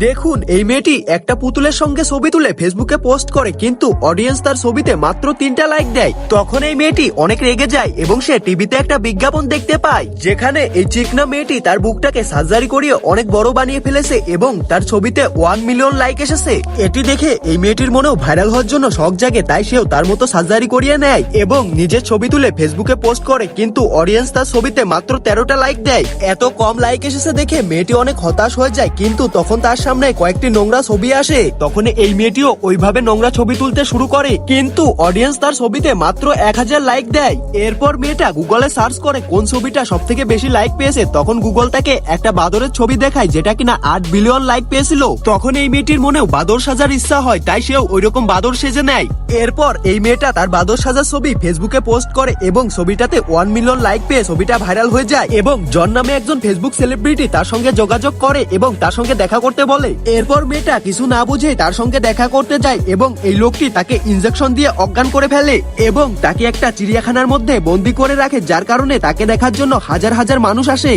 দেখুন এই মেয়েটি একটা পুতুলের সঙ্গে ছবি তুলে ফেসবুকে পোস্ট করে, কিন্তু অডিয়েন্স তার ছবিতে মাত্র 3টা লাইক দেয়। তখন এই মেয়েটি অনেক রেগে যায় এবং সে টিভিতে একটা বিজ্ঞাপন দেখতে পায়, যেখানে এই চিকনা মেয়েটি তার বুকটাকে সার্জারি করিয়ে অনেক বড় বানিয়ে ফেলেছে এবং তার ছবিতে 1 মিলিয়ন লাইক এসেছে। এটি দেখে এই মেয়েটির মনেও ভাইরাল হওয়ার জন্য শখ জাগে, তাই সেও তার মতো সার্জারি করিয়ে নেয় এবং নিজের ছবি তুলে ফেসবুকে পোস্ট করে, কিন্তু অডিয়েন্স তার ছবিতে মাত্র 13টা লাইক দেয়। এত কম লাইক এসেছে দেখে মেয়েটি অনেক হতাশ হয়ে যায়, কিন্তু তখন তার সামনে কয়েকটি নোংরা ছবি আসে। তখন এই মেয়েটিও ওইভাবে নোংরা ছবি তুলতে শুরু করে, কিন্তু অডিয়েন্স তার ছবিতে মাত্র 1000 লাইক দেয়। এরপর মেয়েটা গুগলে সার্চ করে কোন ছবিটা সব থেকে বেশি লাইক পেয়েছে। তখন গুগল তাকে একটা বাদরের ছবি দেখায়, যেটা কিনা 8 বিলিয়ন লাইক পেয়েছিল। তখন এই মেয়েটির মনেও বাদর সাজার ইচ্ছা হয়, তাই সেও ওইরকম বাদর সেজে নেয়। এরপর এই মেয়েটা তার বাদর সাজার ছবি ফেসবুকে পোস্ট করে এবং ছবিটাতে 1 মিলিয়ন লাইক পেয়ে ছবিটা ভাইরাল হয়ে যায় এবং জন নামে একজন ফেসবুক সেলিব্রিটি তার সঙ্গে যোগাযোগ করে এবং তার সঙ্গে দেখা করতে বলে। এরপর মেয়েটা কিছু না বুঝে তার সঙ্গে দেখা করতে যায় এবং এই লোকটি তাকে ইনজেকশন দিয়ে অজ্ঞান করে ফেলে এবং তাকে একটা চিড়িয়াখানার মধ্যে বন্দি করে রাখে, যার কারণে তাকে দেখার জন্য হাজার হাজার মানুষ আসে।